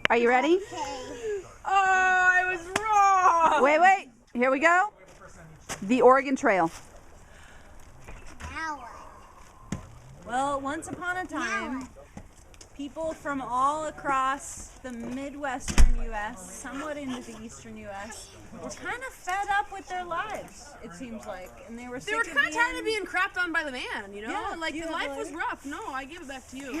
Are you ready? Oh, I was wrong. Wait. Here we go. The Oregon Trail. Well, once upon a time, people from all across the Midwestern U.S., somewhat into the Eastern U.S., were kind of fed up with their lives, it seems like. And they were kind of tired of being crapped on by the man, you know? Yeah, like, the life was rough. No, I give it back to you.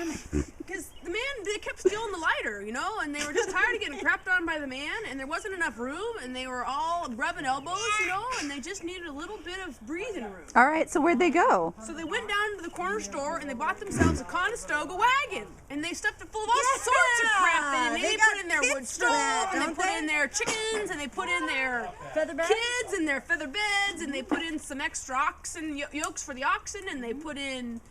Because the man, they kept stealing the lighter, you know? And they were just tired of getting crapped on by the man, and there wasn't enough room, and they were all rubbing elbows, you know? And they just needed a little bit of breathing room. All right, so where'd they go? So they went down to the corner store, and they bought themselves a Conestoga wagon. And they stuffed it full of all sorts of crap. And they put in their wood stove, and they put in their chickens, and they put in their kids and their feather beds, and they put in some extra oxen yolks for the oxen, and they put in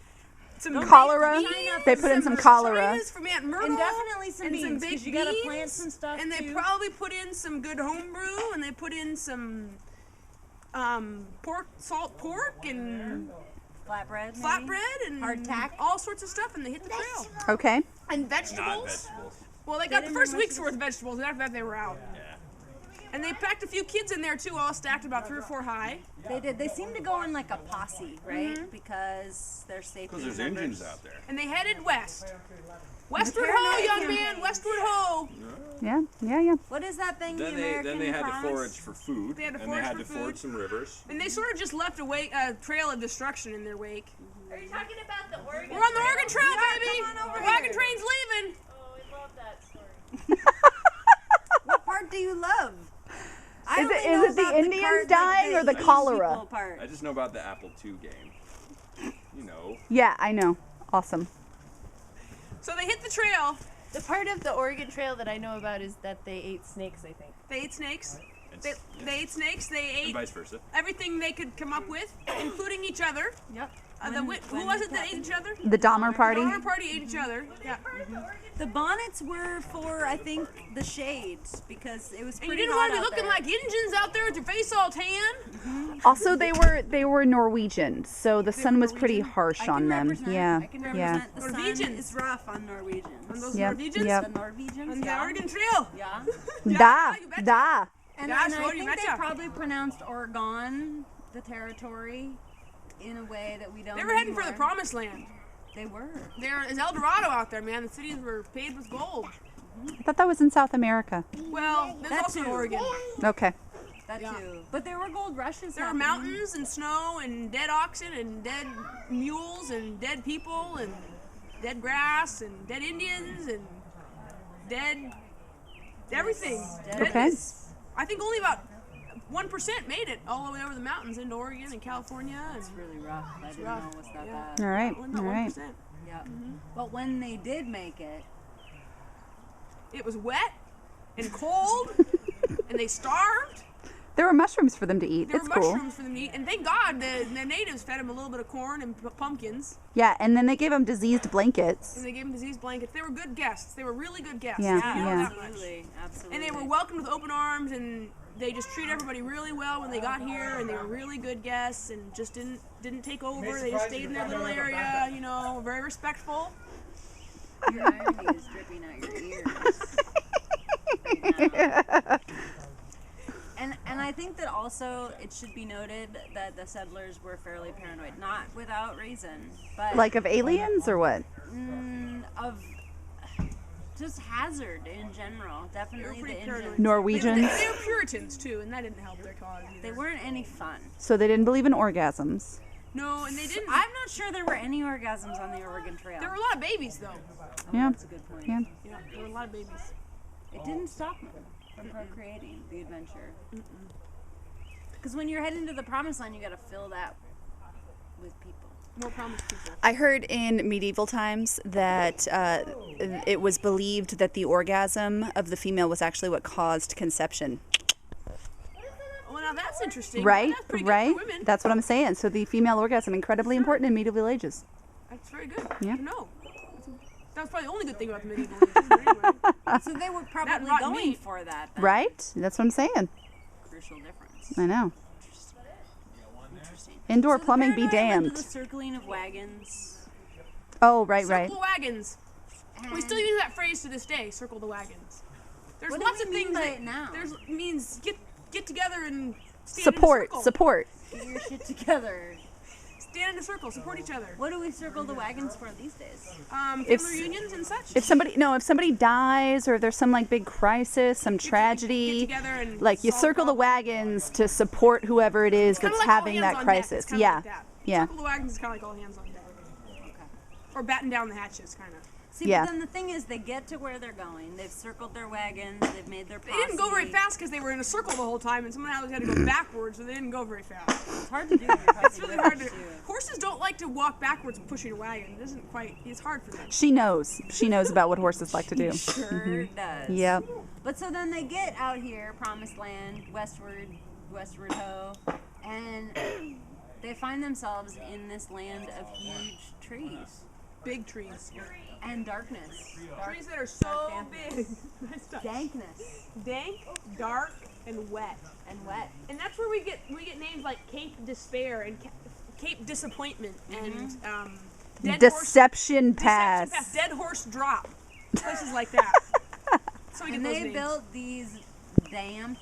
some cholera. beans, They put in some cholera. From Aunt Myrtle, And definitely some and beans, baked because you gotta beans, plant some stuff and they too. probably put in some good homebrew, and they put in some salt pork, and Flatbread, and hardtack, all sorts of stuff, and they hit the trail. Okay. And vegetables. Well, they got the first week's worth of vegetables, and after that they were out. And they packed a few kids in there too, all stacked about 3 or 4 high. They did. They seemed to go in like a posse, right? Because they're safe. Because there's engines out there. And they headed west. Westward ho, young man, westward ho. Yeah. What is that thing? Then they had to forage for food. They had to and forage they had for to forage food. some rivers. And they sort of just left a trail of destruction in their wake. Are you talking about the Oregon? We're on the Oregon Trail, baby. come on over The wagon here. train's leaving. Oh, I love that story. What part do you love? I Is only it know the about Indians card, dying or the Asian cholera? people part. I just know about the Apple II game. You know. Yeah, I know. Awesome. So they hit the trail. The part of the Oregon Trail that I know about is that they ate snakes, I think. They ate snakes. It's- They ate snakes. They And ate vice versa. everything they could come up with, including each other. Yep. Who was it that ate each other? The Dahmer Party. The Dahmer Party ate each other. Yeah. The bonnets were for, I think, the shades, because it was And pretty you didn't hot want to be out looking there. like Indians out there with your face all tan. Also, they were Norwegian, so the sun was pretty harsh I can on them. represent- Yeah. I can Yeah. represent the sun Norwegians. is rough on Norwegians. On those Yep, Norwegians. yep. The Norwegians, On the yeah. Oregon Trail. Yeah. Da. you betcha. Da. And, Gosh, and I Lord, you think they betcha. probably pronounced Orgeon, the territory, in a way that we don't They were heading for the anymore. promised land. They were. There is El Dorado out there, man. The cities were paved with gold. I thought that was in South America. Well, there's That also too. Oregon. Okay. That Yeah. too. But there were gold rushes. There were happening. mountains and snow and dead oxen and dead mules and dead people and dead grass and dead Indians and dead everything. Dead- Okay. I think only about 1% made it all the way over the mountains into Oregon and California. And It's really rough. I didn't rough. know it was that Yeah. bad. All right. only about All right. 1%. Yeah. But when they did make it, It was wet and cold and they starved. There were mushrooms for them to eat. There It's were cool. mushrooms for them to eat. And thank God the natives fed them a little bit of corn and pumpkins. Yeah, and then they gave them diseased blankets. And they gave them disease blankets. They were good guests. They were really good guests. Yeah, You know yeah. that much. absolutely. And they were welcomed with open arms, and they just treated everybody really well when they got here, and they were really good guests, and just didn't take over. They just stayed in their little area, you know, very respectful. Your irony is dripping out your ears. Right now. And I think that also it should be noted that the settlers were fairly paranoid, not without reason, but Like of aliens or what? of just hazard in general. Definitely pretty the paranoid. Indians. Norwegians. They were Puritans too, and that didn't help their cause either. They weren't any fun. So they didn't believe in orgasms. No, and they didn't. I'm not sure there were any orgasms on the Oregon Trail. There were a lot of babies though. Oh, Yeah. That's a good point. Yeah. Yeah, there were a lot of babies. It didn't stop them from procreating the adventure. Because when you're heading to the promised land, you got to fill that with people. More promised people. I heard in medieval times that it was believed that the orgasm of the female was actually what caused conception. Well, now that's interesting. Right? That's pretty Right? good for women. That's what I'm saying. So the female orgasm, incredibly important in medieval ages. That's very good. Yeah. No. That was probably the only good thing about the medieval ages. But anyway. So they were probably not going me. for that. Then. Right? That's what I'm saying. Crucial difference. I know. Interesting. Indoor So the plumbing be paranoia led to damned. The circling of wagons. Oh, right, right. Circle wagons. We still use that phrase to this day, circle the wagons. There's What do lots we of mean things by that it now? there's means get together and stand Support, in a circle. support. Get your shit together. Stand in a circle, support each other. What do we circle the wagons for these days? If- Family reunions and such. If somebody dies, or if there's some like big crisis, some Get tragedy, together and like you solve circle the problems. wagons to support whoever it is Kinda that's like all having hands that on deck. crisis. It's kinda Yeah, like that. yeah. Circle the wagons is kind of like all hands on deck. Or batten down the hatches, kind of. See, Yeah. but then the thing is, they get to where they're going. They've circled their wagons. They've made their They didn't go very posse. fast because they were in a circle the whole time, and someone else had to go backwards, so they didn't go very fast. It's hard to do. It's It's really hard to. Horses don't like to walk backwards pushing a wagon. It isn't quite. It's hard for them. She knows. She knows about what horses like to do. Sure does. Yep. But so then they get out here, promised land, westward ho, and they find themselves in this land of huge trees Big trees. and darkness. Trees that are so damn. big. Nice touch. Dankness Dank, dark, and wet. and wet. And that's where we get names like Cape Despair and Cape Disappointment and Dead Deception Horse, Pass. Dead Horse Drop. Places like that. So we get And those they names. built these dank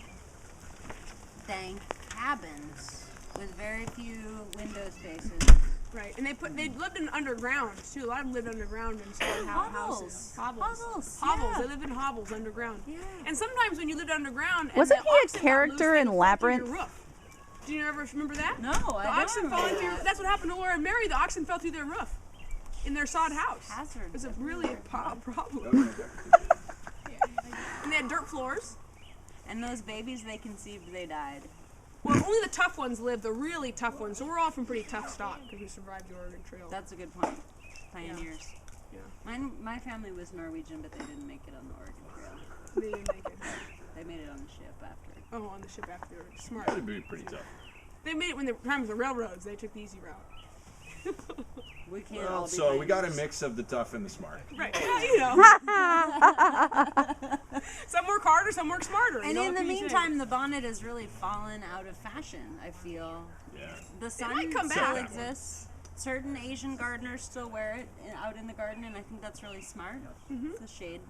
cabins with very few window spaces. Right, and they lived in underground too. A lot of them lived underground in small houses. Hovels. Hovels. Yeah. They lived in hovels underground. Yeah. And sometimes when you lived underground, and Wasn't the he a oxen got character loose, they in would fall through your Labyrinth? roof. Do you ever remember that? No, The I don't oxen remember falling through. that. That's what happened to Laura and Mary. The oxen fell through their roof, in their sod house. Hazard. It was a really problem. And they had dirt floors. And those babies they conceived, they died. Well, only the tough ones lived. The really tough ones. So we're all from pretty tough stock because we survived the Oregon Trail. That's a good point. Pioneers. Yeah. My family was Norwegian, but they didn't make it on the Oregon Trail. They didn't make it. They made it on the ship after. Oh, on the ship after. They were smart. That'd be pretty tough. They made it when the time was the railroads. They took the easy route. We can't all Well, be so we got a pioneers. mix of the tough and the smart. Right. Yeah, you know. Some work harder, some work smarter. you And know, in what the can you say? meantime, the bonnet has really fallen out of fashion, I feel. Yeah. The sun might come still back. exists. Certain Asian gardeners still wear it out in the garden, and I think that's really smart. It's a shade.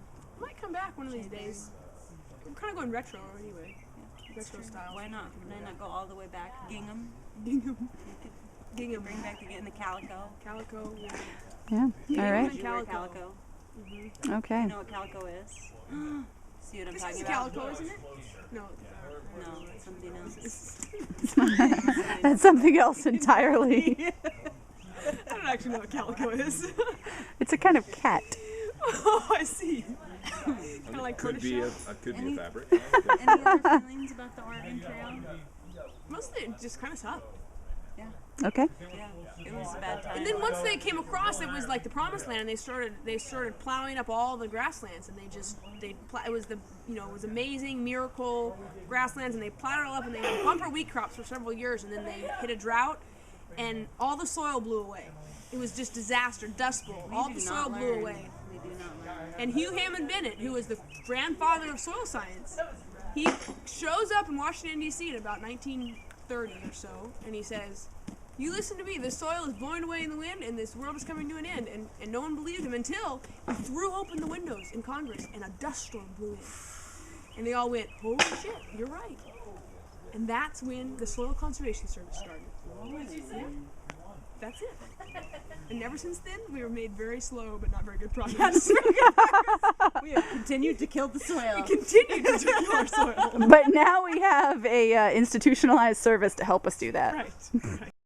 Might come back one of these days. We're kind of going retro anyway. Retro style. Why not? Why not go all the way back? Gingham. Gingham. Gingham. Bring back in the calico. Calico. Yeah. Yeah. All right. Did you wear Calico. calico? Okay. You know what calico is? See what I'm This talking is about? calico, isn't it? No. No, it's something else. That's something else entirely. I don't actually know what calico is. It's a kind of cat. Oh, I see. Kind of like Could be tortoiseshell. could be Any- a fabric. Any other feelings about the Oregon Trail? Mostly it just kind of sucked. Yeah, Okay. yeah. It was a bad time. And then once they came across, it was like the promised land. And they started plowing up all the grasslands, and it was it was amazing miracle grasslands, and they plowed it all up, and they had bumper wheat crops for several years, and then they hit a drought, and all the soil blew away. It was just disaster, dust bowl. We All do the not soil blew learn. away. We do not learn. And Hugh Hammond Bennett, who was the grandfather of soil science, he shows up in Washington, D.C. in about 1930 or so, and he says, "You listen to me, the soil is blowing away in the wind, and this world is coming to an end." And no one believed him until he threw open the windows in Congress, and a dust storm blew in. And they all went, "Holy shit, you're right." And that's when the Soil Conservation Service started. Yeah, that's it. And ever since then, we were made very slow, but not very good progress. We have continued to kill the soil. Continue to do our soil. But now we have a institutionalized service to help us do that. Right.